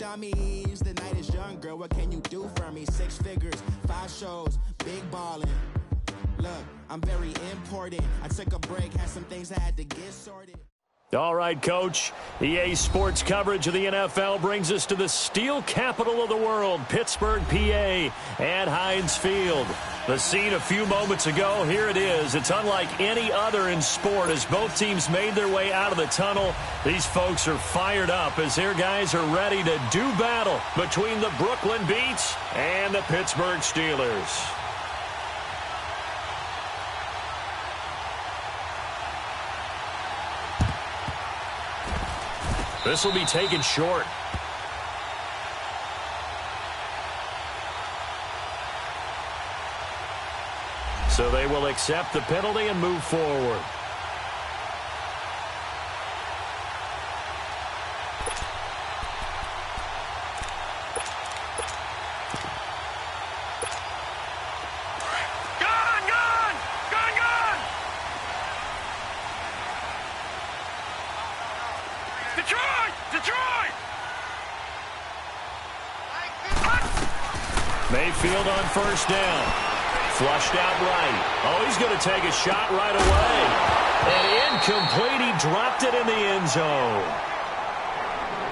dummies. The night is young, girl. What can you do for me? 6 figures, 5 shows, big ballin'. Look, I'm very important. I took a break, had some things I had to get sorted. All right, Coach. EA Sports coverage of the NFL brings us to the steel capital of the world, Pittsburgh, PA, at Heinz Field. The scene a few moments ago, here it is. It's unlike any other in sport as both teams made their way out of the tunnel. These folks are fired up as their guys are ready to do battle between the Brooklyn Beats and the Pittsburgh Steelers. This will be taken short. So they will accept the penalty and move forward. Mayfield on first down. Flushed out right. Oh, he's going to take a shot right away. And incomplete. He dropped it in the end zone.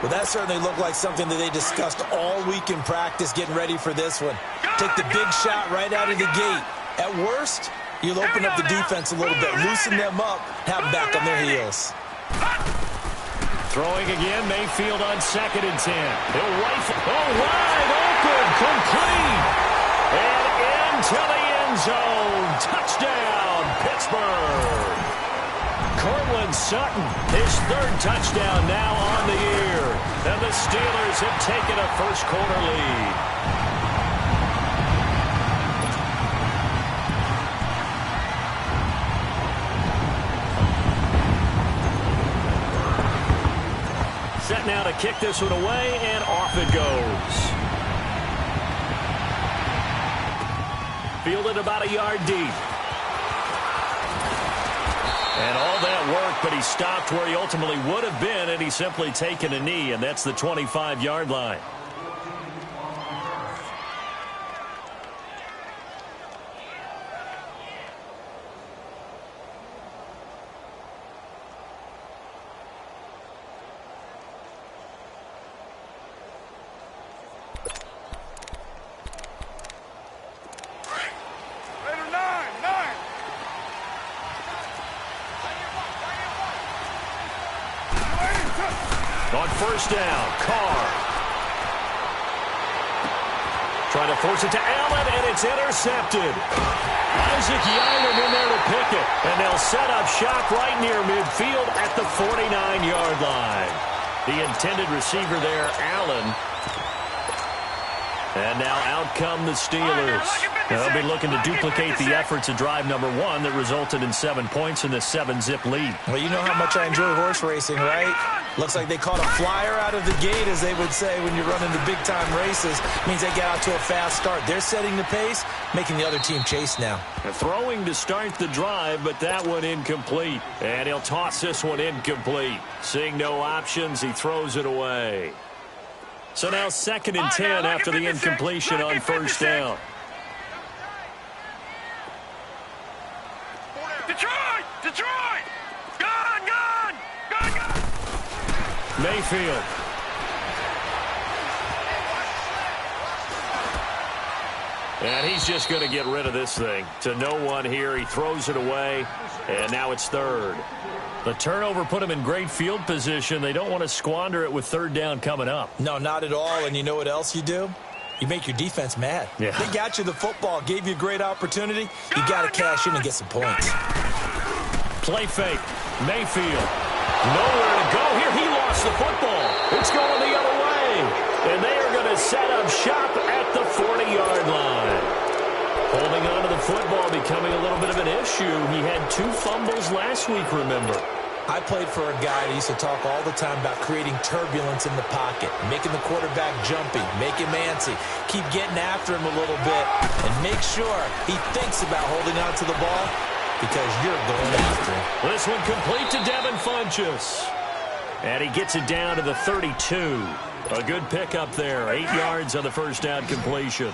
Well, that certainly looked like something that they discussed all week in practice getting ready for this one. Take the big shot right out of the gate. At worst, you'll open up the defense a little bit, loosen them up, have them back on their heels. Throwing again, Mayfield on 2nd and 10. He'll rifle. Oh, wide open, complete. And into the end zone. Touchdown, Pittsburgh. Cortland Sutton, his 3rd touchdown now on the year. And the Steelers have taken a first-quarter lead. Set now to kick this one away, and off it goes. Fielded about a yard deep. And all that work, but he stopped where he ultimately would have been, and he's simply taken a knee, and that's the 25-yard line. On first down, Carr. Trying to force it to Allen, and it's intercepted. Isaac Yiadom in there to pick it. And they'll set up shop right near midfield at the 49-yard line. The intended receiver there, Allen. And now out come the Steelers. They'll be looking to duplicate the efforts of drive number 1 that resulted in 7 points in the 7-zip lead. Well, you know how much I enjoy horse racing, right? Looks like they caught a flyer out of the gate, as they would say when you're running the big-time races. Means they get out to a fast start. They're setting the pace, making the other team chase now. Throwing to start the drive, but that one incomplete. And he'll toss this one incomplete. Seeing no options, he throws it away. So now 2nd and 10 after the incompletion on first down. Detroit! Gone! Mayfield. And he's just going to get rid of this thing. To no one here. He throws it away. And now it's 3rd. The turnover put him in great field position. They don't want to squander it with 3rd down coming up. No, not at all. And you know what else you do? You make your defense mad. Yeah. They got you the football, gave you a great opportunity. You got to cash in and get some points. Play fake. Mayfield. Nowhere to go here. He lost the football. It's going the other way. And they are going to set up shop at the 40-yard line. Holding on to the football becoming a little bit of an issue. He had 2 fumbles last week, remember. I played for a guy that used to talk all the time about creating turbulence in the pocket, making the quarterback jumpy, make him antsy, keep getting after him a little bit, and make sure he thinks about holding on to the ball because you're going after him. This one complete to Devin Funchess. And he gets it down to the 32. A good pickup there. 8 yards on the first down completion.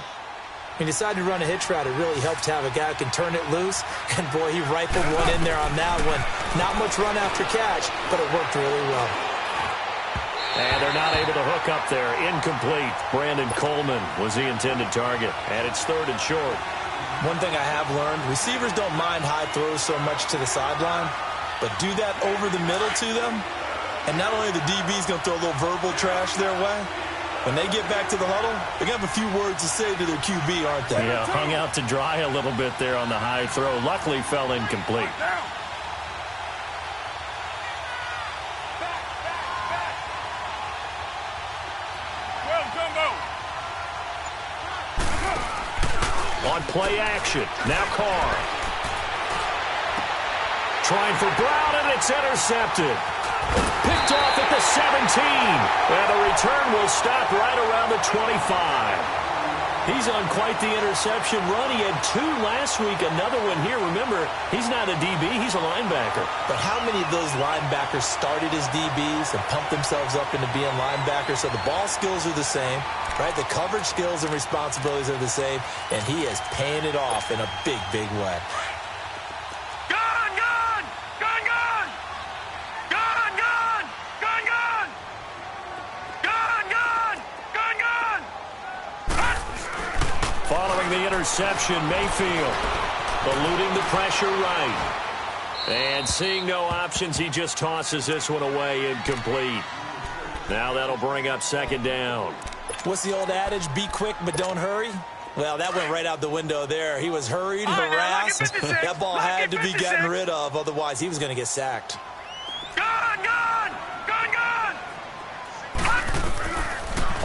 He decided to run a hitch route. It really helped to have a guy who can turn it loose. And, boy, he rifled one in there on that one. Not much run after catch, but it worked really well. And they're not able to hook up there. Incomplete. Brandon Coleman was the intended target. And it's 3rd and short. One thing I have learned, receivers don't mind high throws so much to the sideline, but do that over the middle to them. And not only the DB's going to throw a little verbal trash their way, when they get back to the huddle, they're going to have a few words to say to their QB, aren't they? Yeah, hung out to dry a little bit there on the high throw. Luckily fell incomplete. On play action. Now Carr. Trying for Brown, and it's intercepted. Picked off at the 17. And the return will stop right around the 25. He's on quite the interception run. He had 2 last week, another one here. Remember, he's not a DB, he's a linebacker. But how many of those linebackers started as DBs and pumped themselves up into being linebackers? So the ball skills are the same, right? The coverage skills and responsibilities are the same, and he is paying it off in a big, big way. Following the interception, Mayfield eluding the pressure right. And seeing no options, he just tosses this one away, incomplete. Now that'll bring up 2nd down. What's the old adage? Be quick, but don't hurry? Well, that went right out the window there. He was hurried, harassed. That ball had to be gotten rid of, otherwise he was going to get sacked.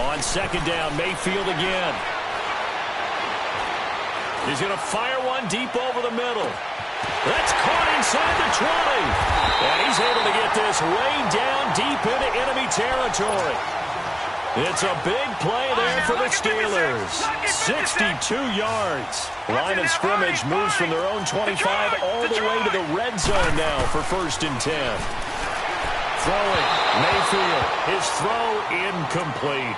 On 2nd down, Mayfield again. He's going to fire one deep over the middle. That's caught inside the 20. And he's able to get this way down deep into enemy territory. It's a big play there for the Steelers. 62 yards. Line of scrimmage moves from their own 25 all the way to the red zone now for 1st and 10. Throwing, Mayfield. His throw incomplete.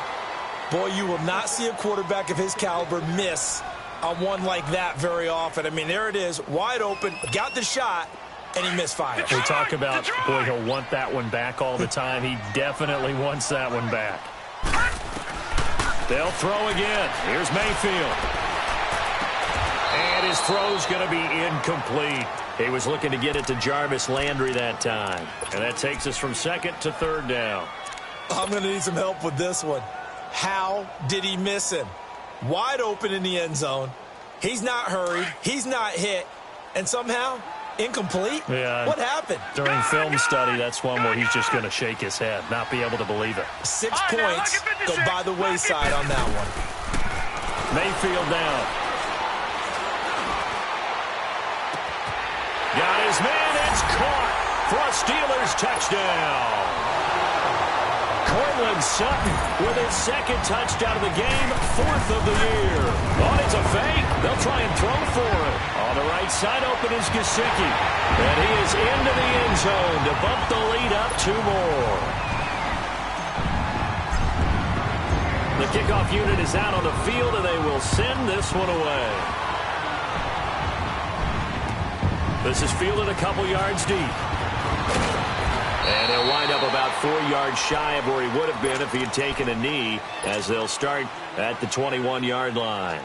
Boy, you will not see a quarterback of his caliber miss on one like that very often. I mean, there it is, wide open, got the shot, and he misfired. We talk about, boy, he'll want that one back all the time. He definitely wants that one back. They'll throw again. Here's Mayfield. And his throw's going to be incomplete. He was looking to get it to Jarvis Landry that time. And that takes us from 2nd to 3rd down. I'm going to need some help with this one. How did he miss him? Wide open in the end zone. He's not hurried. He's not hit. And somehow, incomplete? Yeah. What happened? During film study, that's one where he's just going to shake his head, not be able to believe it. 6 points go by the wayside on that one. Mayfield down. Got his man. It's caught for a Steelers touchdown. Cortland Sutton with his 2nd touchdown of the game, 4th of the year. Oh, it's a fake. They'll try and throw for it. On the right side, open is Gesicki. And he is into the end zone to bump the lead up 2 more. The kickoff unit is out on the field, and they will send this one away. This is fielded a couple yards deep. And he'll wind up about 4 yards shy of where he would have been if he had taken a knee, as they'll start at the 21-yard line.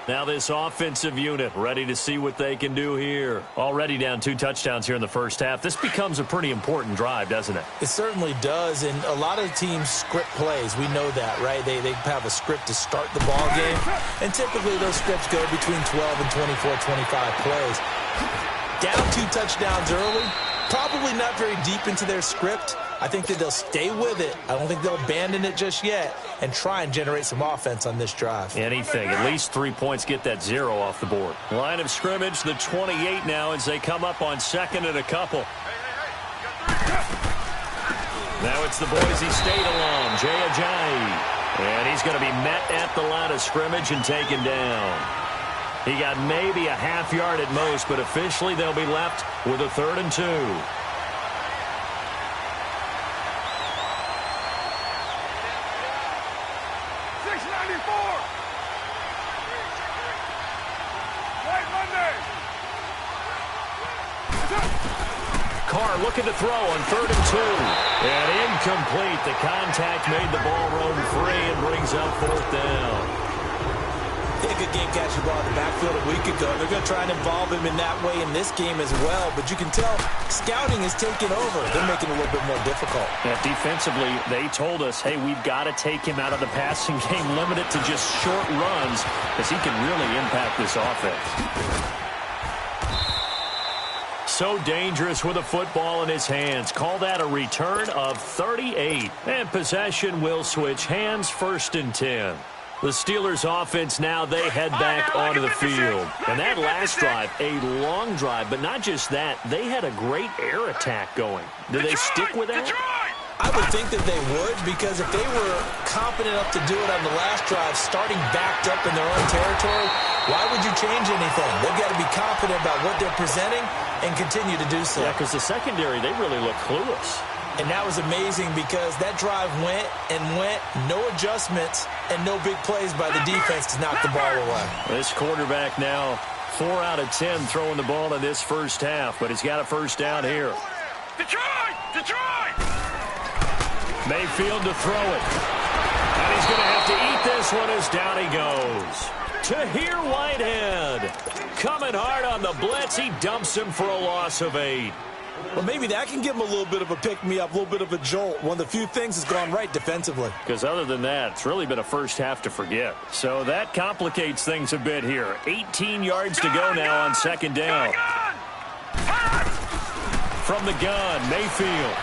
Now this offensive unit ready to see what they can do here. Already down 2 touchdowns here in the first half. This becomes a pretty important drive, doesn't it? It certainly does, and a lot of teams script plays. We know that, right? They have a script to start the ball game, and typically those scripts go between 12 and 24, 25 plays. Down 2 touchdowns early. Probably not very deep into their script. I think that they'll stay with it. I don't think they'll abandon it just yet and try and generate some offense on this drive. Anything. At least 3 points, get that 0 off the board. Line of scrimmage, the 28 now as they come up on 2nd and a couple. Now it's the Boise State alum, Jay Ajayi. And he's going to be met at the line of scrimmage and taken down. He got maybe a half yard at most, but officially they'll be left with a 3rd and 2. It's 94. White Monday. Carr looking to throw on 3rd and 2. And incomplete. The contact made the ball roam free and brings up 4th down. Yeah, good game catching ball in the backfield a week ago. They're going to try and involve him in that way in this game as well. But you can tell scouting is taking over. They're making it a little bit more difficult. Yeah, defensively, they told us, hey, we've got to take him out of the passing game, limit it to just short runs, because he can really impact this offense. So dangerous with a football in his hands. Call that a return of 38. And possession will switch hands, 1st and 10. The Steelers offense now, they head back onto the field. And that last drive, a long drive, but not just that, they had a great air attack going. Did they stick with that? I would think that they would, because if they were confident enough to do it on the last drive, starting backed up in their own territory, why would you change anything? They've got to be confident about what they're presenting and continue to do so. Yeah, because the secondary, they really look clueless. And that was amazing because that drive went and went, no adjustments, and no big plays by the defense to knock the ball away. This quarterback now 4 out of 10 throwing the ball in this first half, but he's got a first down here. Detroit! Detroit! Mayfield to throw it. And he's going to have to eat this one as down he goes. Tahir Whitehead coming hard on the blitz. He dumps him for a loss of 8. Well, maybe that can give him a little bit of a pick-me-up, a little bit of a jolt. One of the few things has gone right defensively. Because other than that, it's really been a first half to forget. So that complicates things a bit here. 18 yards to go now on 2nd down. From the gun, Mayfield.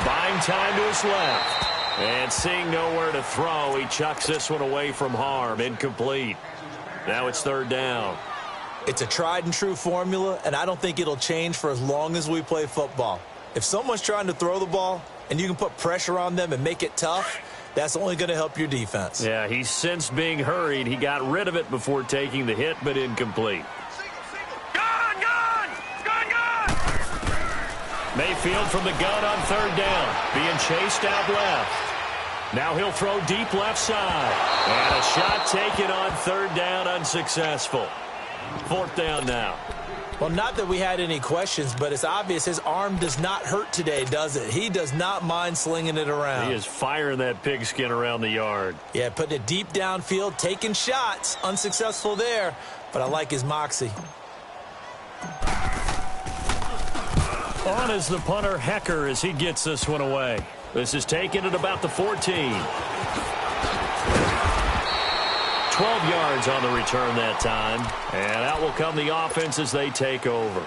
Buying time to his left. And seeing nowhere to throw, he chucks this one away from harm. Incomplete. Now it's 3rd down. It's a tried-and-true formula, and I don't think it'll change for as long as we play football. If someone's trying to throw the ball and you can put pressure on them and make it tough, that's only going to help your defense. Yeah, he's since being hurried. He got rid of it before taking the hit, but incomplete. Gun! Gun! Gun! Gun! Mayfield from the gun on 3rd down, being chased out left. Now he'll throw deep left side. And a shot taken on 3rd down, unsuccessful. 4th down now. Well, not that we had any questions, but it's obvious his arm does not hurt today, does it? He does not mind slinging it around. He is firing that pigskin around the yard. Yeah, putting it deep downfield, taking shots. Unsuccessful there, but I like his moxie. On is the punter, Hecker, as he gets this one away. This is taken at about the 14. 12 yards on the return that time. And out will come the offense as they take over.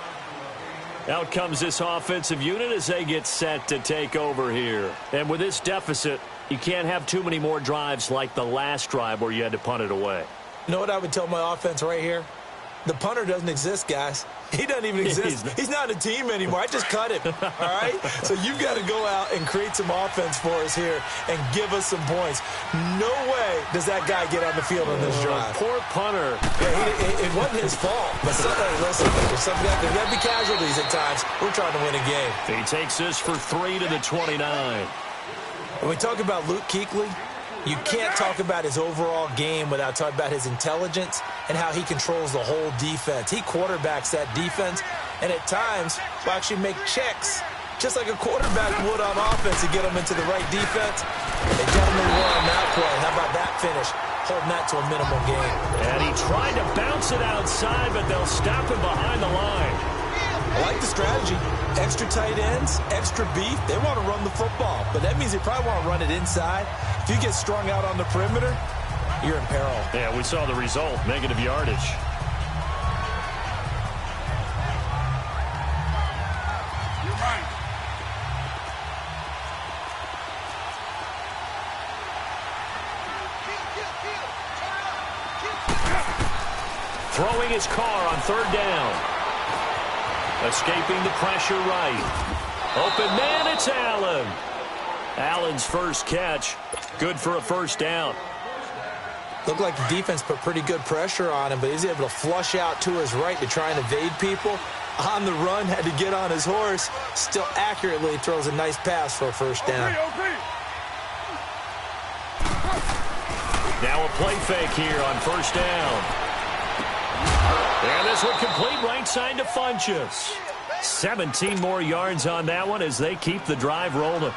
Out comes this offensive unit as they get set to take over here. And with this deficit, you can't have too many more drives like the last drive where you had to punt it away. You know what I would tell my offense right here? The punter doesn't exist, guys. He doesn't even exist. He's not a team anymore. I just cut him, all right? So you've got to go out and create some offense for us here and give us some points. No way does that guy get on the field on this drive. Poor punter. Yeah, it wasn't his fault. But listen, there's got to be casualties at times. We're trying to win a game. He takes this for 3 to the 29. When we talk about Luke Kuechly, you can't talk about his overall game without talking about his intelligence and how he controls the whole defense. He quarterbacks that defense, and at times will actually make checks, just like a quarterback would on offense to get them into the right defense. They definitely were on that play. How about that finish? Holding that to a minimum game. And he tried to bounce it outside, but they'll stop him behind the line. I like the strategy. Extra tight ends, extra beef. They want to run the football, but that means they probably want to run it inside. If you get strung out on the perimeter, you're in peril. Yeah, we saw the result, negative yardage. You're right. Throwing his car on 3rd down. Escaping the pressure right. Open man, it's Allen. Allen's first catch. Good for a first down. Looked like the defense put pretty good pressure on him, but he's able to flush out to his right to try and evade people. On the run, had to get on his horse. Still accurately throws a nice pass for a first down. Now a play fake here on first down. And this one complete right side to Funchess. 17 more yards on that one as they keep the drive rolling.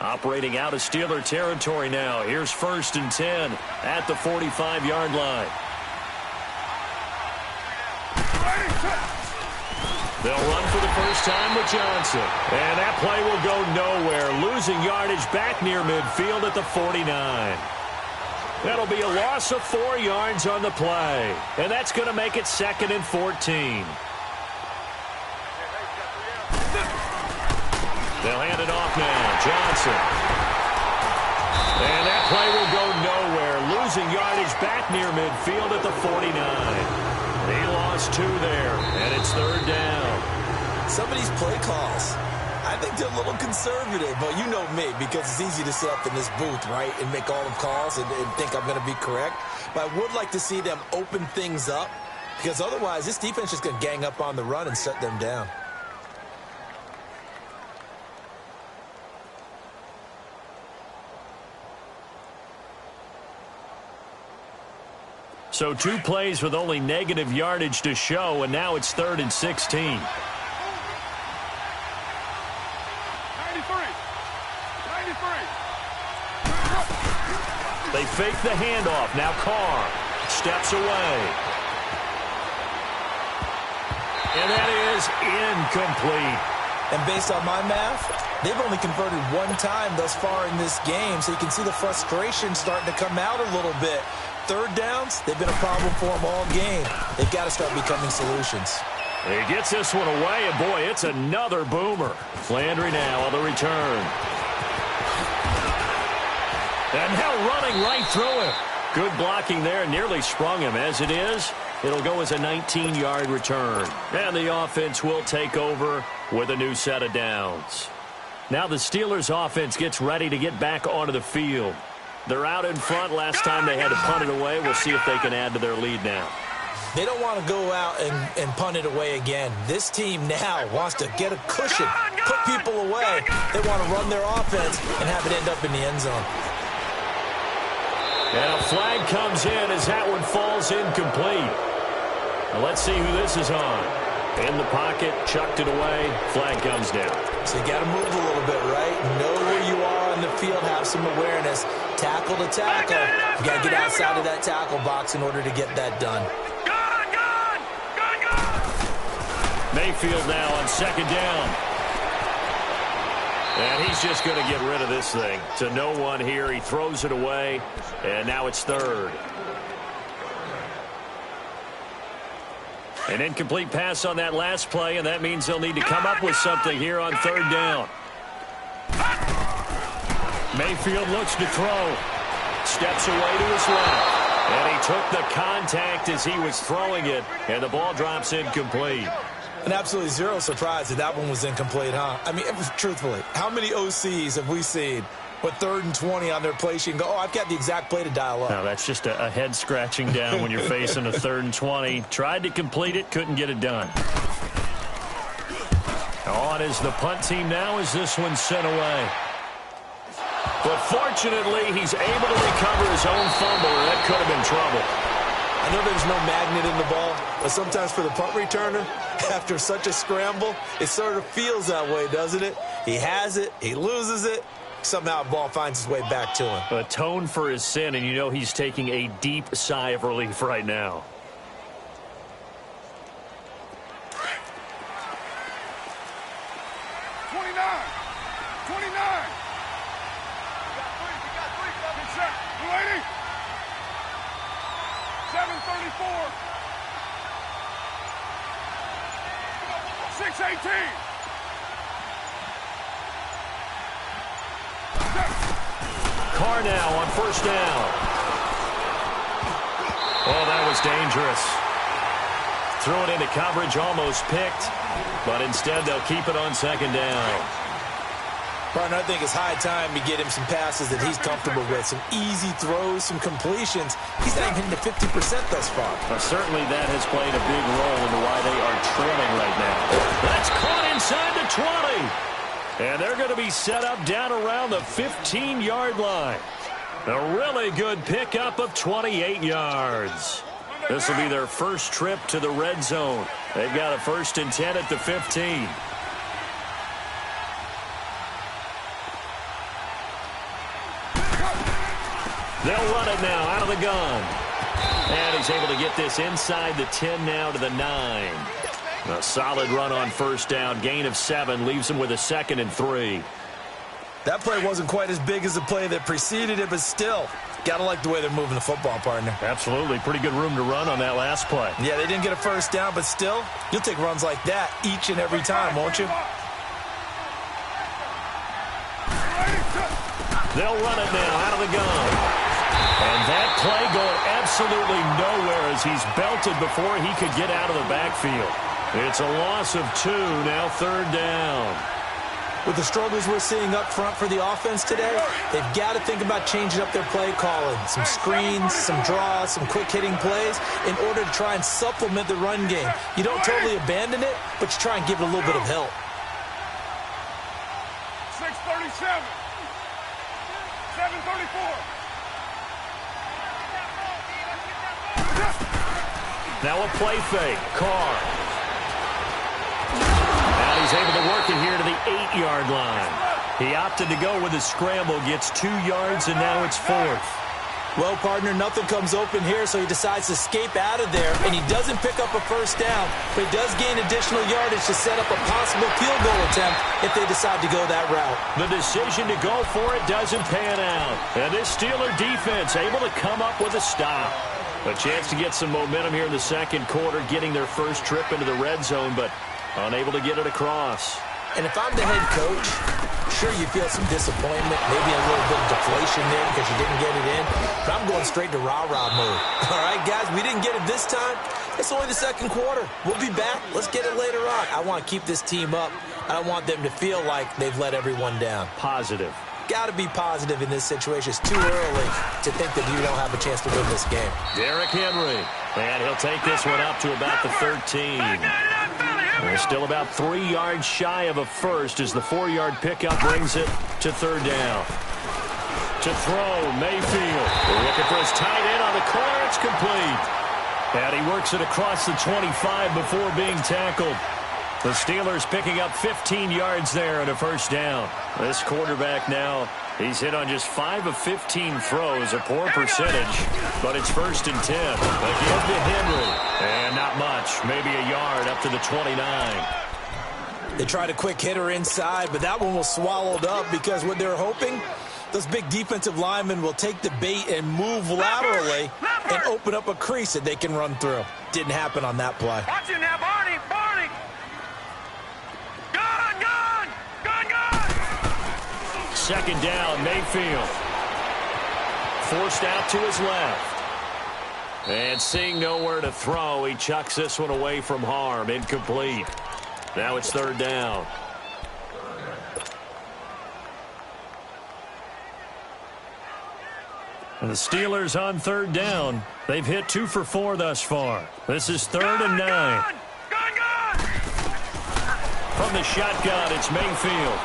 Operating out of Steeler territory now. Here's 1st and 10 at the 45-yard line. They'll run for the first time with Johnson. And that play will go nowhere. Losing yardage back near midfield at the 49. That'll be a loss of 4 yards on the play. And that's going to make it 2nd and 14. They'll hand it off now. Johnson. And that play will go nowhere. Losing yardage back near midfield at the 49. He lost 2 there, and it's 3rd down. Some of these play calls, I think they're a little conservative, but you know me, because it's easy to sit up in this booth, right, and make all the calls and think I'm going to be correct. But I would like to see them open things up, because otherwise this defense is going to gang up on the run and shut them down. So 2 plays with only negative yardage to show, and now it's 3rd and 16. 93. 93. They fake the handoff. Now Carr steps away. And that is incomplete. And based on my math, they've only converted 1 time thus far in this game, so you can see the frustration starting to come out a little bit. 3rd downs, they've been a problem for them all game. They've got to start becoming solutions. He gets this one away, and boy, it's another boomer. Landry now on the return. And now running right through him. Good blocking there, nearly sprung him. As it is, it'll go as a 19-yard return. And the offense will take over with a new set of downs. Now the Steelers offense gets ready to get back onto the field. They're out in front. Last time they had to punt it away. We'll see if they can add to their lead now. They don't want to go out and punt it away again. This team now wants to get a cushion, put people away. They want to run their offense and have it end up in the end zone. And a flag comes in as that one falls incomplete. Now let's see who this is on. In the pocket, chucked it away. Flag comes down. So you got to move a little bit, right? Know where you are on the field, have some awareness. Tackle to tackle. You got to get outside of that tackle box in order to get that done. Mayfield now on 2nd down. And he's just going to get rid of this thing. To no one here. He throws it away. And now it's 3rd. An incomplete pass on that last play, and that means they'll need to come up with something here on 3rd down. Mayfield looks to throw. Steps away to his left. And he took the contact as he was throwing it, and the ball drops incomplete. And absolutely zero surprise that one was incomplete, huh? I mean, truthfully, how many OCs have we seen with 3rd and 20 on their play sheet and go, oh, I've got the exact play to dial up? No, that's just a head scratching down when you're facing a 3rd and 20. Tried to complete it, couldn't get it done. On is the punt team now as this one's sent away. But fortunately, he's able to recover his own fumble, or that could have been trouble. I know there's no magnet in the ball, but sometimes for the punt returner, after such a scramble, it sort of feels that way, doesn't it? He has it, he loses it, somehow the ball finds its way back to him. Atone for his sin, and you know he's taking a deep sigh of relief right now. Carr now on 1st down. Oh, that was dangerous. Threw it into coverage, almost picked, but instead they'll keep it on 2nd down. Partner, I think it's high time to get him some passes that he's comfortable with, some easy throws, some completions. He's not even hitting the 50% thus far. Well, certainly that has played a big role into why they are trailing right now. That's caught inside the 20. And they're going to be set up down around the 15-yard line. A really good pickup of 28 yards. This will be their first trip to the red zone. They've got a 1st and 10 at the 15. They'll run it now out of the gun. And he's able to get this inside the 10 now to the 9. A solid run on 1st down. Gain of 7 leaves him with a 2nd and 3. That play wasn't quite as big as the play that preceded it, but still, got to like the way they're moving the football, partner. Absolutely. Pretty good room to run on that last play. Yeah, they didn't get a 1st down, but still, you'll take runs like that each and every time, won't you? They'll run it now out of the gun. And that play going absolutely nowhere as he's belted before he could get out of the backfield. It's a loss of 2, now 3rd down. With the struggles we're seeing up front for the offense today, they've got to think about changing up their play calling. Some screens, some draws, some quick-hitting plays in order to try and supplement the run game. You don't totally abandon it, but you try and give it a little bit of help. 6:37. 7:34. Now a play fake. Carr. Now he's able to work it here to the 8-yard line. He opted to go with a scramble, gets 2 yards, and now it's 4th. Well, partner, nothing comes open here, so he decides to escape out of there, and he doesn't pick up a 1st down, but he does gain additional yardage to set up a possible field goal attempt if they decide to go that route. The decision to go for it doesn't pan out, and this Steeler defense able to come up with a stop. A chance to get some momentum here in the 2nd quarter, getting their first trip into the red zone, but unable to get it across. And if I'm the head coach, sure, you feel some disappointment, maybe a little bit of deflation there because you didn't get it in, but I'm going straight to rah-rah mode. All right, guys, we didn't get it this time. It's only the 2nd quarter. We'll be back. Let's get it later on. I want to keep this team up. I don't want them to feel like they've let everyone down. Positive. Got to be positive in this situation. It's too early to think that you don't have a chance to win this game. Derrick Henry, and he'll take this one up to about the 13. They're still about 3 yards shy of a first as the 4-yard pickup brings it to 3rd down. To throw, Mayfield. They're looking for his tight end on the corner. It's complete. And he works it across the 25 before being tackled. The Steelers picking up 15 yards there and a 1st down. This quarterback now, he's hit on just 5 of 15 throws, a poor percentage, but it's 1st and 10. Again to Henry, and not much, maybe a yard up to the 29. They tried a quick hitter inside, but that one was swallowed up because what they're hoping, those big defensive linemen will take the bait and move laterally and open up a crease that they can run through. Didn't happen on that play. Watch it now, Barney. Barney. Gun, gun. Gun, gun. 2nd down, Mayfield. Forced out to his left. And seeing nowhere to throw, he chucks this one away from harm. Incomplete. Now it's 3rd down. And the Steelers on 3rd down. They've hit 2 for 4 thus far. This is 3rd and 9. Gun, gun, gun. From the shotgun, it's Mayfield.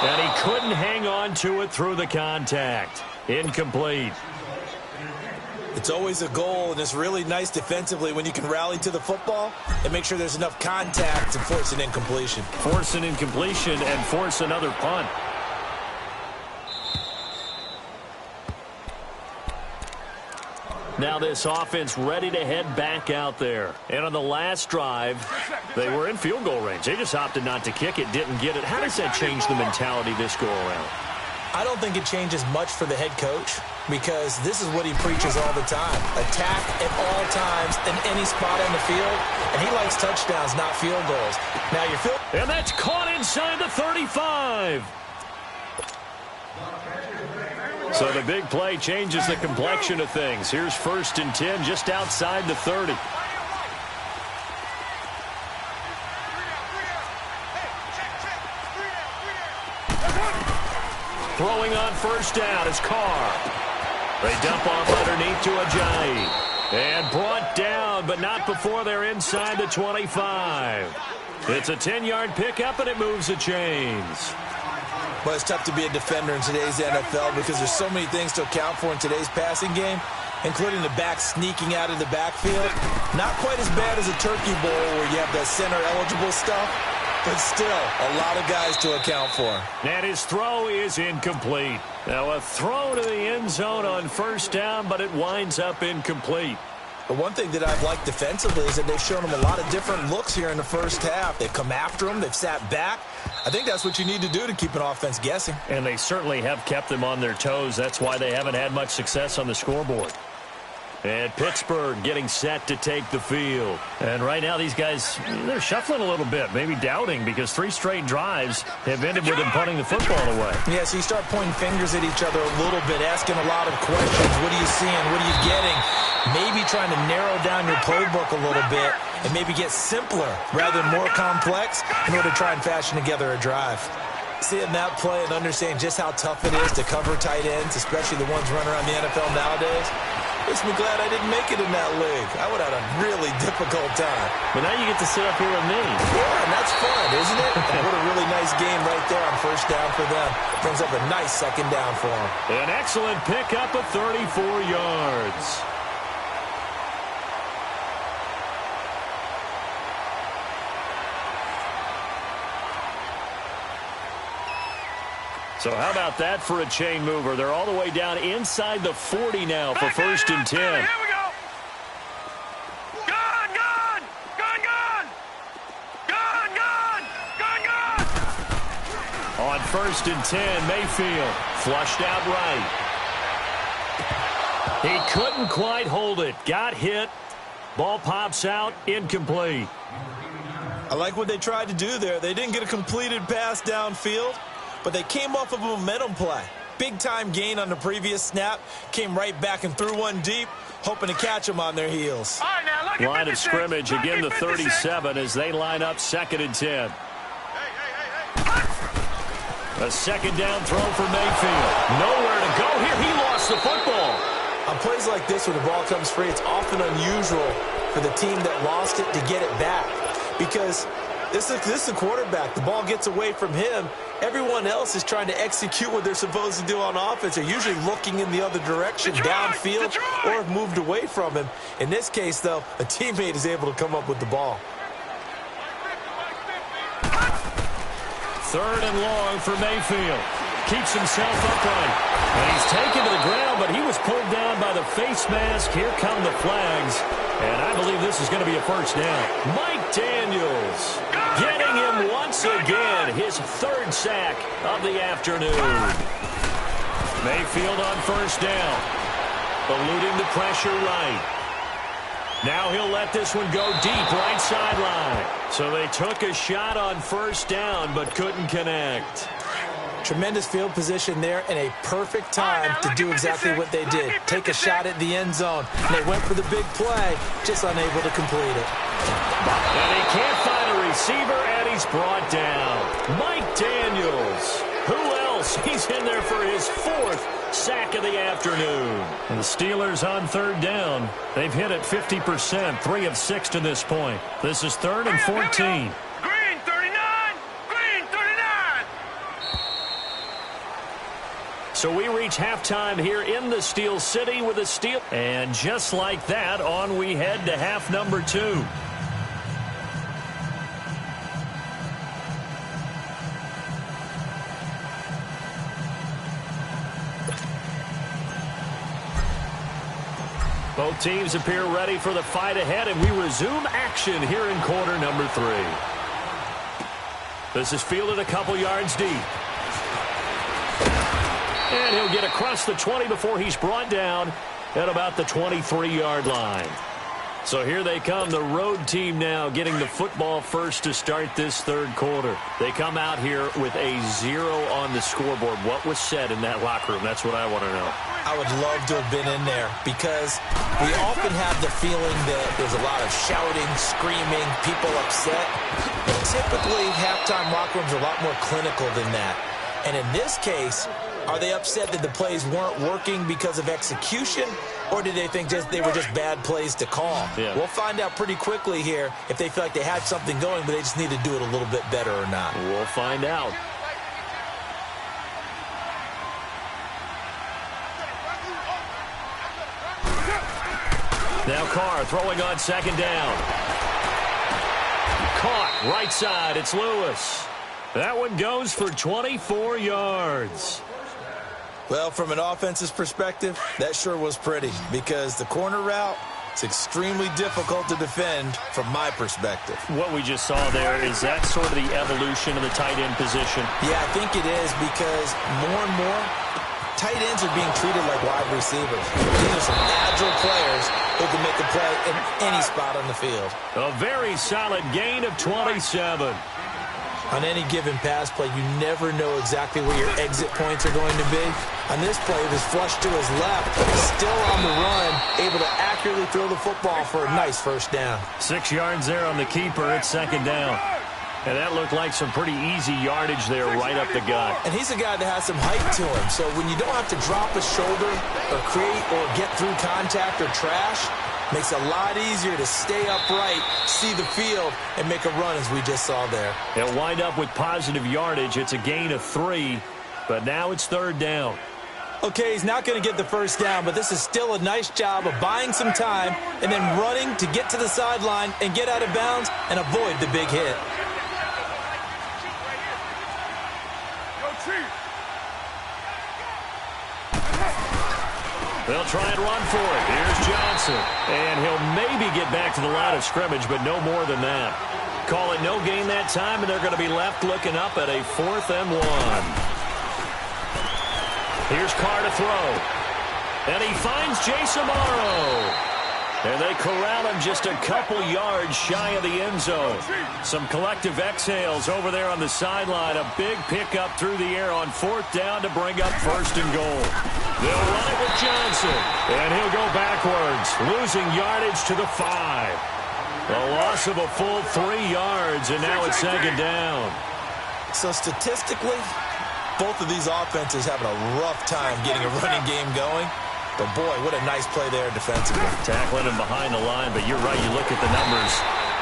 And he couldn't hang on to it through the contact. Incomplete. It's always a goal, and it's really nice defensively when you can rally to the football and make sure there's enough contact to force an incompletion. Force an incompletion and force another punt. Now this offense ready to head back out there. And on the last drive, they were in field goal range. They just opted not to kick it, didn't get it. How does that change the mentality this go around? I don't think it changes much for the head coach because this is what he preaches all the time. Attack at all times in any spot on the field, and he likes touchdowns, not field goals. Now your field... And that's caught inside the 35. So the big play changes the complexion of things. Here's 1st and 10 just outside the 30. Throwing on 1st down is Carr. They dump off underneath to Ajayi. And brought down, but not before they're inside the 25. It's a 10-yard pickup, and it moves the chains. But it's tough to be a defender in today's NFL because there's so many things to account for in today's passing game, including the back sneaking out of the backfield. Not quite as bad as a turkey bowl where you have the center-eligible stuff, but still a lot of guys to account for. And his throw is incomplete. Now a throw to the end zone on first down, but it winds up incomplete. But one thing that I've liked defensively is that they've shown him a lot of different looks here in the first half. They've come after him. They've sat back. I think that's what you need to do to keep an offense guessing. And they certainly have kept them on their toes. That's why they haven't had much success on the scoreboard. And Pittsburgh getting set to take the field. And right now these guys, they're shuffling a little bit, maybe doubting, because 3 straight drives have ended with them punting the football away. Yeah, so you start pointing fingers at each other a little bit, asking a lot of questions. What are you seeing? What are you getting? Maybe trying to narrow down your playbook a little bit and maybe get simpler rather than more complex in order to try and fashion together a drive. Seeing that play and understanding just how tough it is to cover tight ends, especially the ones running around the NFL nowadays, makes me glad I didn't make it in that league. I would have had a really difficult time. But now you get to sit up here with me. Yeah, and that's fun, isn't it? And what a really nice game right there on first down for them. Brings up a nice second down for them. An excellent pickup of 34 yards. So how about that for a chain mover? They're all the way down inside the 40 now for first and 10. Here we go. Gun, gun, gun, gun. Gun, gun, gun, gun. On first and 10, Mayfield flushed out right. He couldn't quite hold it. Got hit. Ball pops out, incomplete. I like what they tried to do there. They didn't get a completed pass downfield, but they came off of a momentum play. Big-time gain on the previous snap. Came right back and threw one deep, hoping to catch them on their heels. All right, now, look at Line of 56. scrimmage Look again, at the 56. 37 as they line up second and 10. A second down throw for Mayfield. Nowhere to go here. He lost the football. On plays like this, when the ball comes free, it's often unusual for the team that lost it to get it back. Because this is a quarterback. The ball gets away from him. Everyone else is trying to execute what they're supposed to do on offense. They're usually looking in the other direction, downfield, or have moved away from him. In this case, though, a teammate is able to come up with the ball. Third and long for Mayfield. Keeps himself upright. And he's taken to the ground, but he was pulled down by the face mask. Here come the flags. And I believe this is going to be a first down. Mike Daniels getting him once again. His 3rd sack of the afternoon. Mayfield on first down. Eluding the pressure right. Now he'll let this one go deep right sideline. So they took a shot on first down but couldn't connect. Tremendous field position there and a perfect time to do exactly what they did. Take a shot at the end zone. And they went for the big play, just unable to complete it. And he can't find a receiver, and he's brought down. Mike Daniels. Who else? He's in there for his 4th sack of the afternoon. And the Steelers on third down. They've hit it 50%, 3 of 6 to this point. This is 3rd and 14. Green 39. Green 39. So we reach halftime here in the Steel City with a steal. And just like that, on we head to half number 2. Both teams appear ready for the fight ahead, and we resume action here in quarter number 3. This is fielded a couple yards deep. And he'll get across the 20 before he's brought down at about the 23-yard line. So here they come, the road team now getting the football first to start this 3rd quarter. They come out here with a 0 on the scoreboard. What was said in that locker room? That's what I want to know. I would love to have been in there because we often have the feeling that there's a lot of shouting, screaming, people upset. But typically, halftime locker rooms are a lot more clinical than that. And in this case, Are they upset that the plays weren't working because of execution, or did they think they were just bad plays to call? Yeah. We'll find out pretty quickly here if they feel like they had something going, but they just need to do it a little bit better or not. We'll find out. Now Carr throwing on second down. Caught right side. It's Lewis. That one goes for 24 yards. Well, from an offense's perspective, that sure was pretty because the corner route is extremely difficult to defend from my perspective. What we just saw there, is that sort of the evolution of the tight end position? Yeah, I think it is because more and more, tight ends are being treated like wide receivers. These are some agile players who can make a play in any spot on the field. A very solid gain of 27. On any given pass play, you never know exactly where your exit points are going to be. On this play, it was flushed to his left, but he's still on the run, able to accurately throw the football for a nice first down. 6 yards there on the keeper. It's second down. And that looked like some pretty easy yardage there right up the gut. And he's a guy that has some height to him, so when you don't have to drop a shoulder or create or get through contact or trash, makes it a lot easier to stay upright, see the field, and make a run as we just saw there. They'll wind up with positive yardage. It's a gain of 3, but now it's third down. Okay, he's not going to get the first down, but this is still a nice job of buying some time and then running to get to the sideline and get out of bounds and avoid the big hit. They'll try and run for it. Here's Johnson. And he'll maybe get back to the line of scrimmage, but no more than that. Call it no gain that time, and they're going to be left looking up at a 4th and 1. Here's Carr to throw. And he finds Jason Morrow. And they corral him just a couple yards shy of the end zone. Some collective exhales over there on the sideline. A big pickup through the air on 4th down to bring up 1st and goal. They'll run it with Johnson. And he'll go backwards, losing yardage to the 5. A loss of a full 3 yards, and now it's second down. So statistically, both of these offenses having a rough time getting a running game going. But, boy, what a nice play there defensively. Tackling him behind the line, but you're right. You look at the numbers.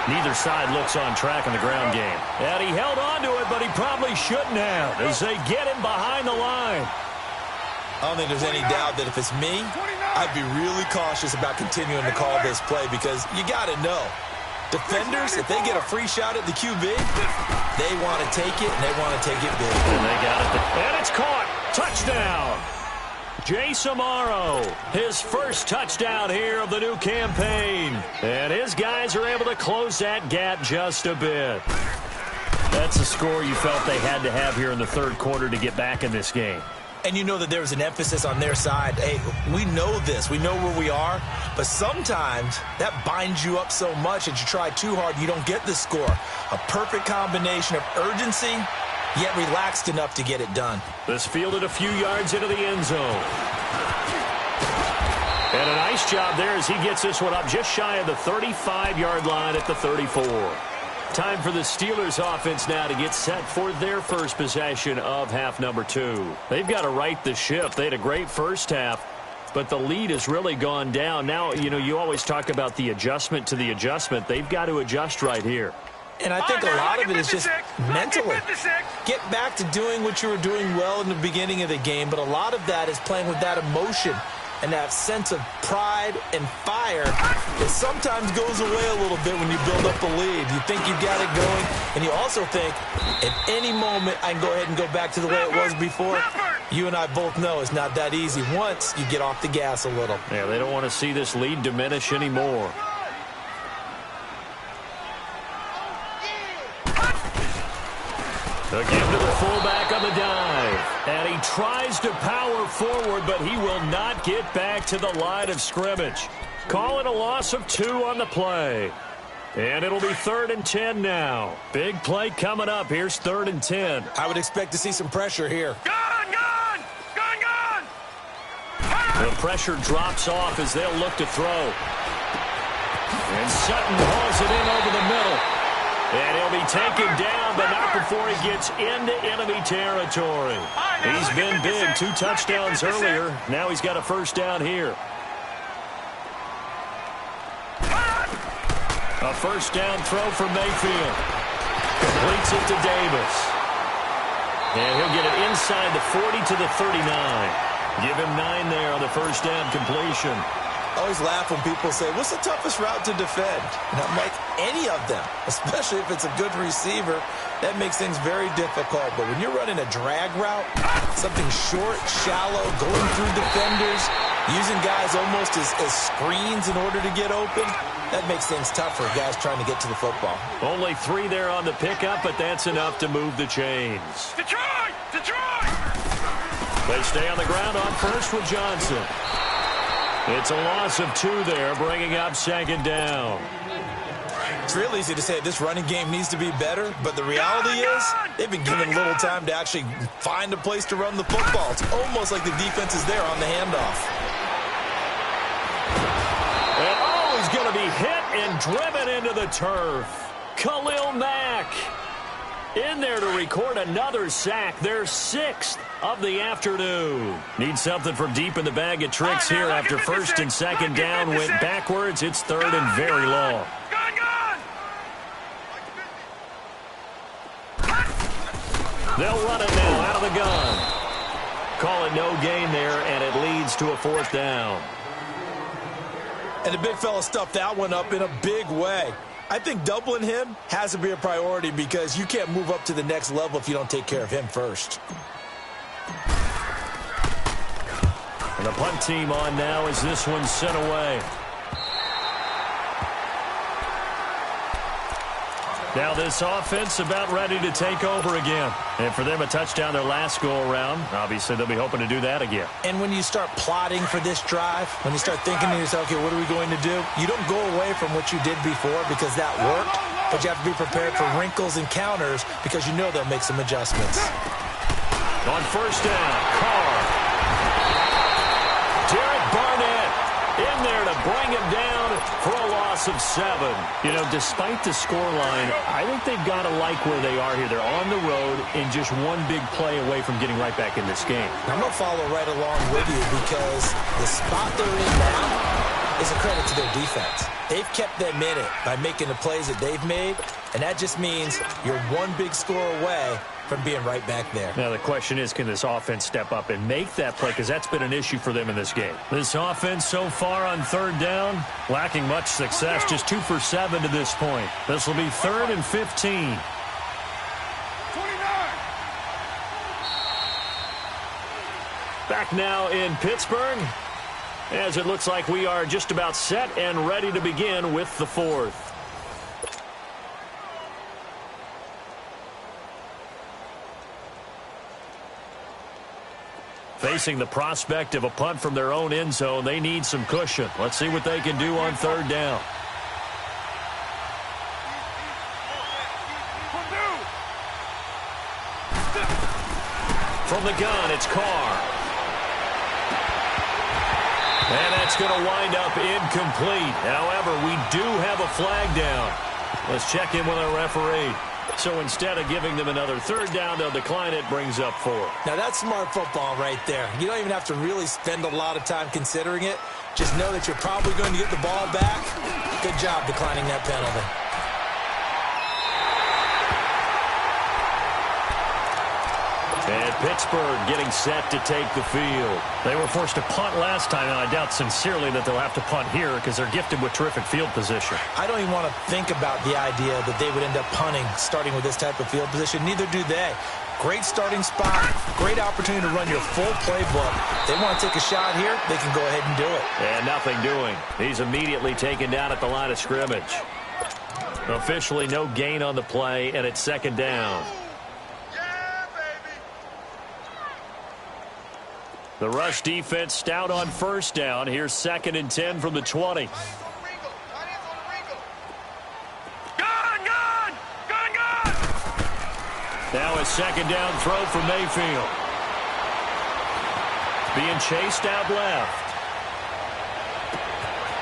Neither side looks on track in the ground game. And he held on to it, but he probably shouldn't have as they get him behind the line. I don't think there's any doubt that if it's me, I'd be really cautious about continuing to call this play because you got to know. Defenders, if they get a free shot at the QB, they want to take it, and they want to take it big. And they got it. And it's caught. Touchdown. Jason Morrow, his first touchdown here of the new campaign. And his guys are able to close that gap just a bit. That's a score you felt they had to have here in the third quarter to get back in this game. And you know that there was an emphasis on their side. Hey, we know this. We know where we are. But sometimes that binds you up so much that you try too hard, you don't get the score. A perfect combination of urgency, yet relaxed enough to get it done. This fielded a few yards into the end zone. And a nice job there as he gets this one up just shy of the 35-yard line at the 34. Time for the Steelers offense now to get set for their first possession of half number 2. They've got to right the ship. They had a great first half, but the lead has really gone down. Now, you know, you always talk about the adjustment to the adjustment. They've got to adjust right here. And I think a lot of it is just mentally. Get back to doing what you were doing well in the beginning of the game, but a lot of that is playing with that emotion and that sense of pride and fire that sometimes goes away a little bit when you build up a lead. You think you've got it going, and you also think at any moment I can go ahead and go back to the way it was before. You and I both know it's not that easy once you get off the gas a little. Yeah, they don't want to see this lead diminish anymore. Again to the fullback on the dive. And he tries to power forward, but he will not get back to the line of scrimmage. Call it a loss of 2 on the play. And it'll be 3rd and 10 now. Big play coming up. Here's 3rd and 10. I would expect to see some pressure here. Gun, gun! Gun, gun! The pressure drops off as they'll look to throw. And Sutton hauls it in over the middle. And he'll be taken down, but not before he gets into enemy territory. He's been big, 2 touchdowns earlier. Now he's got a first down here. A first down throw for Mayfield. Completes it to Davis. And he'll get it inside the 40 to the 39. Give him 9 there on the first down completion. I always laugh when people say, what's the toughest route to defend? And I'm like, any of them, especially if it's a good receiver. That makes things very difficult. But when you're running a drag route, something short, shallow, going through defenders, using guys almost as screens in order to get open, that makes things tough for guys trying to get to the football. Only 3 there on the pickup, but that's enough to move the chains. Detroit! Detroit! They stay on the ground on first with Johnson. It's a loss of 2 there, bringing up second down. It's real easy to say this running game needs to be better, but the reality is they've been given little time to actually find a place to run the football. It's almost like the defense is there on the handoff. And he's going to be hit and driven into the turf. Khalil Mack in there to record another sack, their 6th of the afternoon. Need something from deep in the bag of tricks here after first and second down went backwards. It's 3rd and very long. They'll run it now out of the gun. Call it no gain there, and it leads to a 4th down. And the big fella stuffed that one up in a big way. I think doubling him has to be a priority because you can't move up to the next level if you don't take care of him first. And the punt team on now as this one's sent away. Now this offense about ready to take over again. And for them, a touchdown their last go-around. Obviously, they'll be hoping to do that again. And when you start plotting for this drive, when you start thinking to yourself, okay, what are we going to do? You don't go away from what you did before because that worked, but you have to be prepared for wrinkles and counters because you know they'll make some adjustments. On first down, Carr. Derek Barnett in there to bring him down for a loss of 7. You know, despite the scoreline, I think they've got to like where they are here. They're on the road and just one big play away from getting right back in this game. I'm going to follow right along with you because the spot they're in now is a credit to their defense. They've kept them in it by making the plays that they've made, and that just means you're one big score away from being right back there. Now the question is, can this offense step up and make that play? Because that's been an issue for them in this game. This offense so far on 3rd down, lacking much success. Just 2 for 7 to this point. This will be 3rd and 15. Back now in Pittsburgh, as it looks like we are just about set and ready to begin with the 4th. Facing the prospect of a punt from their own end zone, they need some cushion. Let's see what they can do on 3rd down. From the gun, it's Carr. And that's going to wind up incomplete. However, we do have a flag down. Let's check in with our referee. So instead of giving them another 3rd down, they'll decline it, brings up 4. Now that's smart football right there. You don't even have to really spend a lot of time considering it. Just know that you're probably going to get the ball back. Good job declining that penalty. And Pittsburgh getting set to take the field. They were forced to punt last time, and I doubt sincerely that they'll have to punt here because they're gifted with terrific field position. I don't even want to think about the idea that they would end up punting starting with this type of field position. Neither do they. Great starting spot, great opportunity to run your full playbook. They want to take a shot here, they can go ahead and do it. And nothing doing. He's immediately taken down at the line of scrimmage. Officially no gain on the play, and it's 2nd down. The rush defense stout on 1st down. Here's 2nd and 10 from the 20. Gun, gun! Gun, gun! Now a 2nd down throw for Mayfield. Being chased out left.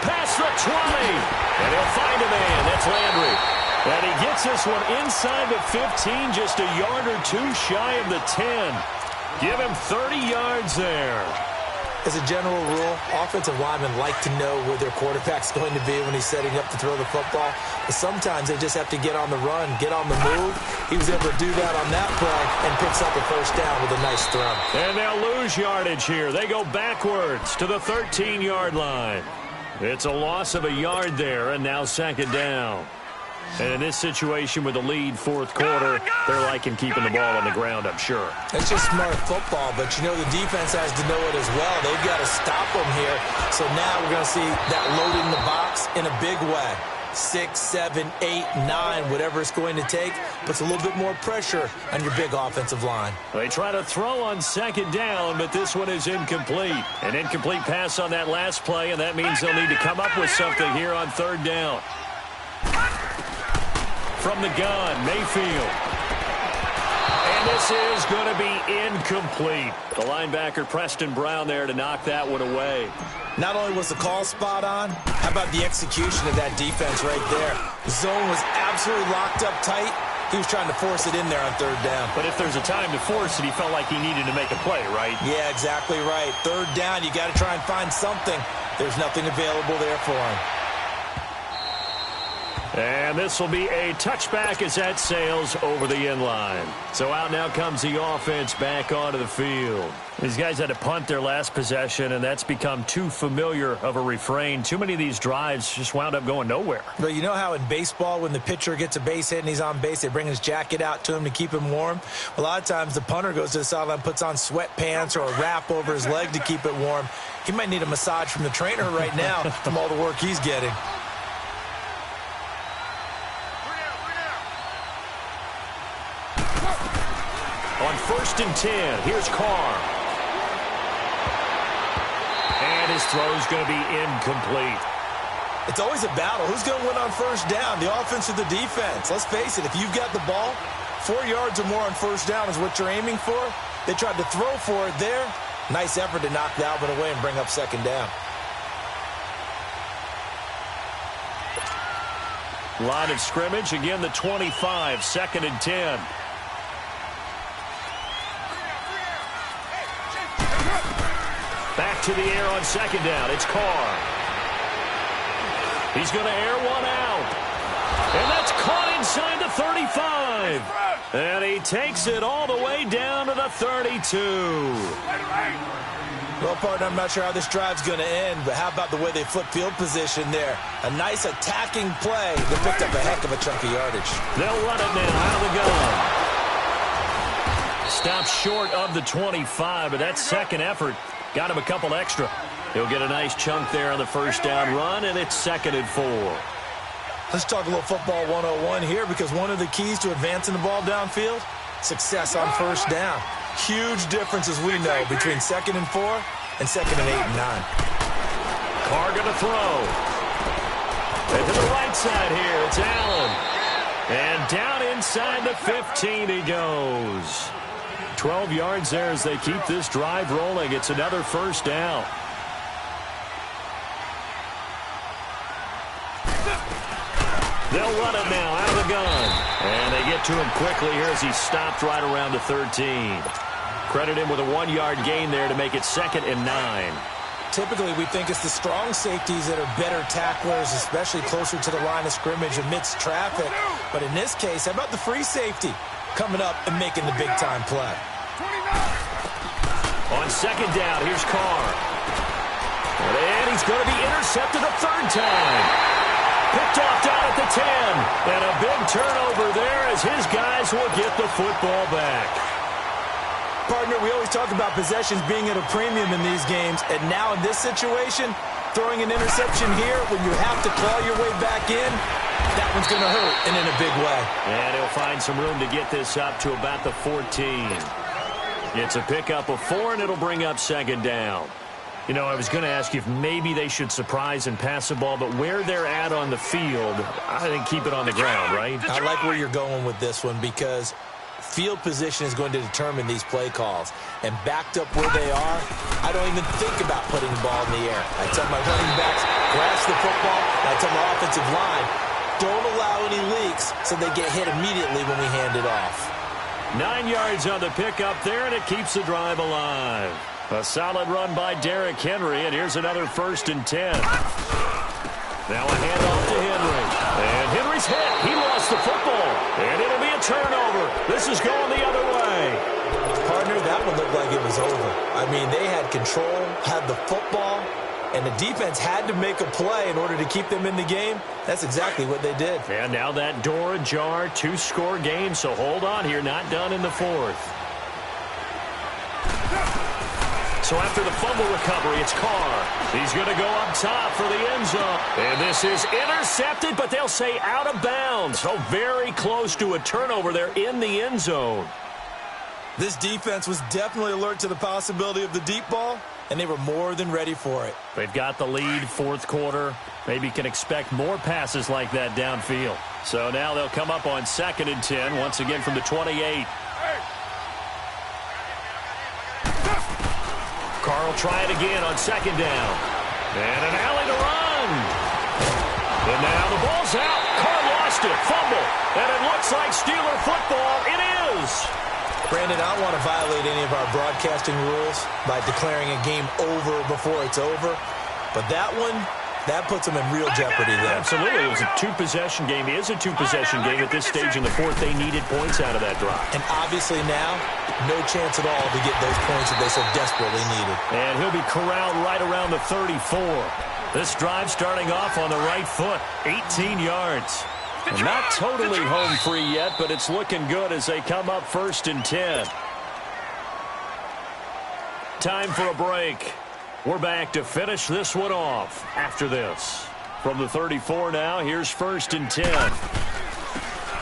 Past the 20. And he'll find a man. That's Landry. And he gets this one inside the 15, just a yard or two shy of the 10. Give him 30 yards there. As a general rule, offensive linemen like to know where their quarterback's going to be when he's setting up to throw the football. But sometimes they just have to get on the run, get on the move. He was able to do that on that play and picks up a first down with a nice throw. And they'll lose yardage here. They go backwards to the 13-yard line. It's a loss of a yard there, and now second down. And in this situation with the lead fourth quarter, they're liking keeping the ball on the ground, I'm sure. It's just smart football, but you know the defense has to know it as well. They've got to stop them here. So now we're going to see that loading the box in a big way. 6, 7, 8, 9, whatever it's going to take, puts a little bit more pressure on your big offensive line. They try to throw on second down, but this one is incomplete. An incomplete pass on that last play, and that means they'll need to come up with something here on third down. From the gun, Mayfield. And this is going to be incomplete. The linebacker, Preston Brown, there to knock that one away. Not only was the call spot on, how about the execution of that defense right there? The zone was absolutely locked up tight. He was trying to force it in there on third down. But if there's a time to force it, he felt like he needed to make a play, right? Yeah, exactly right. Third down, you got to try and find something. There's nothing available there for him. And this will be a touchback as that sails over the end line. So out now comes the offense back onto the field. These guys had to punt their last possession, and that's become too familiar of a refrain. Too many of these drives just wound up going nowhere. But you know how in baseball, when the pitcher gets a base hit and he's on base, they bring his jacket out to him to keep him warm? A lot of times the punter goes to the sideline, puts on sweatpants or a wrap over his leg to keep it warm. He might need a massage from the trainer right now from all the work he's getting. On 1st and 10, here's Carr. And his throw's going to be incomplete. It's always a battle. Who's going to win on first down, the offense or the defense? Let's face it, if you've got the ball, 4 yards or more on first down is what you're aiming for. They tried to throw for it there. Nice effort to knock that one away and bring up second down. Line of scrimmage, again the 25, 2nd and 10. Back to the air on second down. It's Carr. He's going to air one out. And that's caught inside the 35. And he takes it all the way down to the 32. Well, partner, I'm not sure how this drive's going to end, but how about the way they flip field position there? A nice attacking play that picked up a heck of a chunk of yardage. They'll run it now out of the gun. Stopped short of the 25, but that second effort got him a couple extra. He'll get a nice chunk there on the first down run, and it's 2nd and 4. Let's talk a little football 101 here, because one of the keys to advancing the ball downfield, success on first down. Huge difference, as we know, between 2nd and 4 and 2nd and 8 and 9. Carr going to throw. And to the right side here, it's Allen. And down inside the 15 he goes. 12 yards there as they keep this drive rolling. It's another first down. They'll run it now out of the gun. And they get to him quickly here as he stopped right around the 13. Credit him with a 1-yard gain there to make it 2nd and 9. Typically, we think it's the strong safeties that are better tacklers, especially closer to the line of scrimmage amidst traffic. But in this case, how about the free safety coming up and making the big-time play? On second down, here's Carr. And he's going to be intercepted a third time. Picked off down at the 10. And a big turnover there as his guys will get the football back. Partner, we always talk about possessions being at a premium in these games. And now in this situation, throwing an interception here when you have to claw your way back in, that one's going to hurt, and in a big way. And he'll find some room to get this up to about the 14. It's a pickup of 4, and it'll bring up second down. You know, I was going to ask you if maybe they should surprise and pass the ball, but where they're at on the field, I think keep it on the ground, right? I like where you're going with this one, because field position is going to determine these play calls. And backed up where they are, I don't even think about putting the ball in the air. I tell my running backs, grasp the football, and I tell my offensive line, Don't allow any leaks so they get hit immediately when we hand it off. 9 yards on the pickup there, and it keeps the drive alive. A solid run by Derrick Henry, and here's another 1st and 10. Now a handoff to Henry. And Henry's hit. He lost the football. And it'll be a turnover. This is going the other way. Partner, that one looked like it was over. I mean, they had control, had the football, and the defense had to make a play in order to keep them in the game. That's exactly what they did. And now that door ajar, 2-score game, so hold on here. Not done in the 4th. So after the fumble recovery, it's Carr. He's going to go up top for the end zone. And this is intercepted, but they'll say out of bounds. So very close to a turnover there in the end zone. This defense was definitely alert to the possibility of the deep ball, and they were more than ready for it. They've got the lead, 4th quarter. Maybe can expect more passes like that downfield. So now they'll come up on 2nd and 10, once again from the 28. Carr try it again on 2nd down. And an alley to run. And now the ball's out. Carr lost it. Fumble. And it looks like Steeler football. It is. Brandon, I don't want to violate any of our broadcasting rules by declaring a game over before it's over. But that one, that puts them in real jeopardy there. Absolutely. It was a 2-possession game. It is a 2-possession game at this stage in the 4th. They needed points out of that drive. And obviously now, no chance at all to get those points that they so desperately needed. And he'll be corralled right around the 34. This drive starting off on the right foot, 18 yards. And not totally home free yet, but it's looking good as they come up 1st and 10. Time for a break. We're back to finish this one off after this. From the 34 now, here's 1st and 10.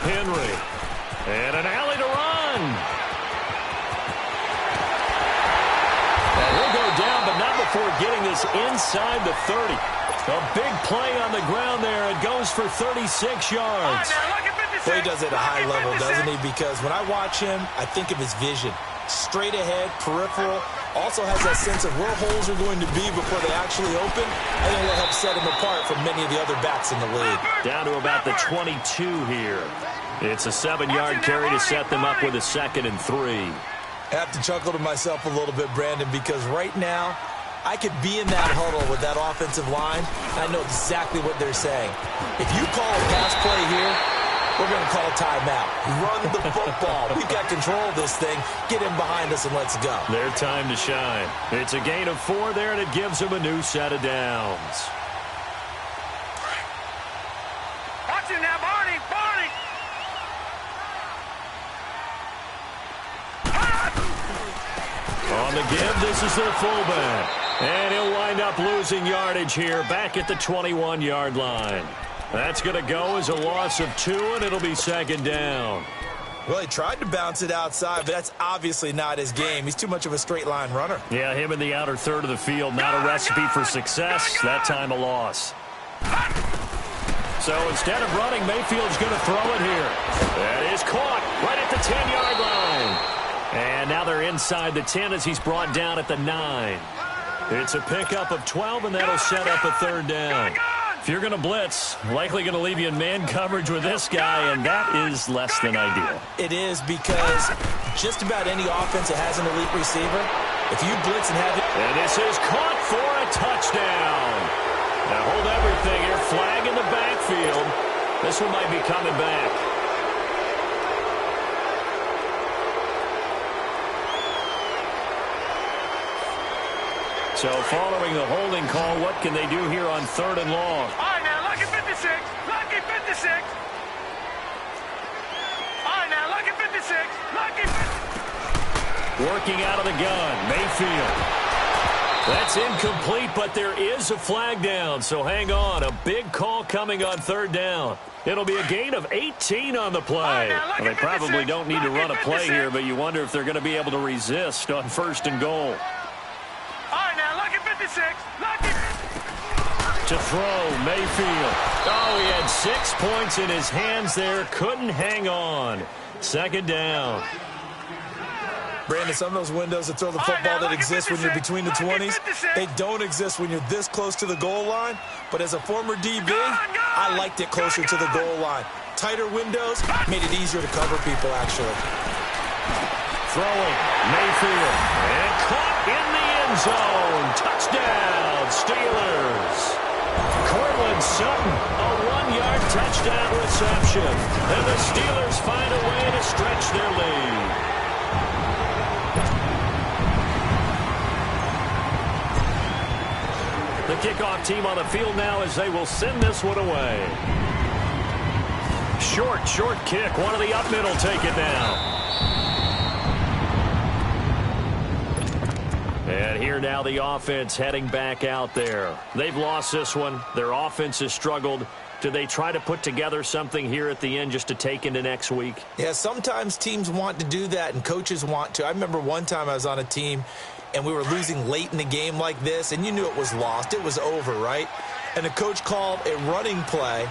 Henry. And an alley to run. And he'll go down, but not before getting this inside the 30. A big play on the ground there. It goes for 36 yards. Well, he does it at a high level, doesn't he? Because when I watch him, I think of his vision. Straight ahead, peripheral. Also has that sense of where holes are going to be before they actually open. I think will help set him apart from many of the other backs in the league. Down to about the 22 here. It's a 7-yard carry to set them up with a 2nd and 3. I have to chuckle to myself a little bit, Brandon, because right now, I could be in that huddle with that offensive line, and I know exactly what they're saying. If you call a pass play here, we're going to call timeout. Run the football. We've got control of this thing. Get in behind us and let's go. Their time to shine. It's a gain of 4 there, and it gives them a new set of downs. Watch it now, Barney. Barney. On the give, this is their fullback. And he'll wind up losing yardage here back at the 21-yard line. That's going to go as a loss of 2, and it'll be 2nd down. Well, he tried to bounce it outside, but that's obviously not his game. He's too much of a straight-line runner. Yeah, him in the outer third of the field, not a recipe for success. That time a loss. So instead of running, Mayfield's going to throw it here. That is caught right at the 10-yard line. And now they're inside the 10 as he's brought down at the 9. It's a pickup of 12, and that'll set up a 3rd down. If you're going to blitz, likely going to leave you in man coverage with this guy, and that is less than ideal. It is because just about any offense that has an elite receiver, if you blitz and have it... And this is caught for a touchdown. Now hold everything here. Flag in the backfield. This one might be coming back. So following the holding call, what can they do here on 3rd and long? All right, now, lucky 56. Lucky 56. All right, now, lucky 56. Lucky 56. Working out of the gun, Mayfield. That's incomplete, but there is a flag down, so hang on. A big call coming on 3rd down. It'll be a gain of 18 on the play. Well, they probably don't need to run a play here, but you wonder if they're going to be able to resist on 1st and goal. To throw, Mayfield. Oh, he had 6 points in his hands there. Couldn't hang on. 2nd down. Brandon, some of those windows that throw the football that exist when you're between the 20s, they don't exist when you're this close to the goal line. But as a former DB, I liked it closer to the goal line. Tighter windows made it easier to cover people, actually. Throwing, Mayfield, and caught in the end zone. Touchdown, Steelers. Cortland Sutton, a 1-yard touchdown reception. And the Steelers find a way to stretch their lead. The kickoff team on the field now as they will send this one away. Short kick. One of the up middle take it down. And here now the offense heading back out there. They've lost this one. Their offense has struggled. Do they try to put together something here at the end just to take into next week? Yeah, sometimes teams want to do that and coaches want to. I remember one time I was on a team and we were losing late in the game like this, and you knew it was lost. It was over, right? And the coach called a running play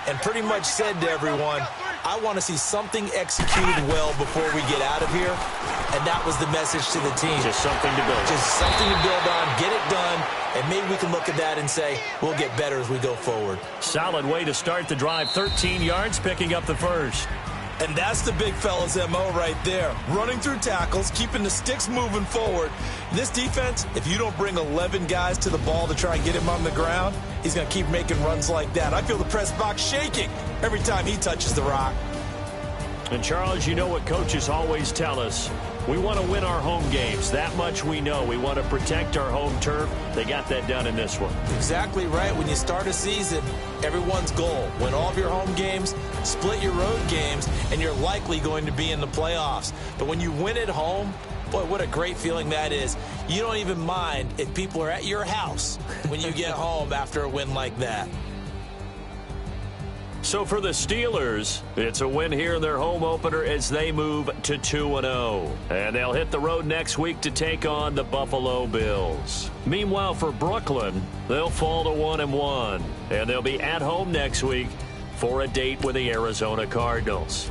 and pretty much said to everyone, I want to see something executed well before we get out of here. And that was the message to the team. Just something to build on. Just something to build on, get it done, and maybe we can look at that and say, we'll get better as we go forward. Solid way to start the drive. 13 yards, picking up the first. And that's the big fella's MO right there. Running through tackles, keeping the sticks moving forward. This defense, if you don't bring 11 guys to the ball to try and get him on the ground, he's going to keep making runs like that. I feel the press box shaking every time he touches the rock. And, Charles, you know what coaches always tell us. We want to win our home games. That much we know. We want to protect our home turf. They got that done in this one. Exactly right. When you start a season, everyone's goal, win all of your home games, split your road games, and you're likely going to be in the playoffs. But when you win at home, boy, what a great feeling that is. You don't even mind if people are at your house when you get home after a win like that. So for the Steelers, it's a win here in their home opener as they move to 2-0. And they'll hit the road next week to take on the Buffalo Bills. Meanwhile, for Brooklyn, they'll fall to 1-1. And they'll be at home next week for a date with the Arizona Cardinals.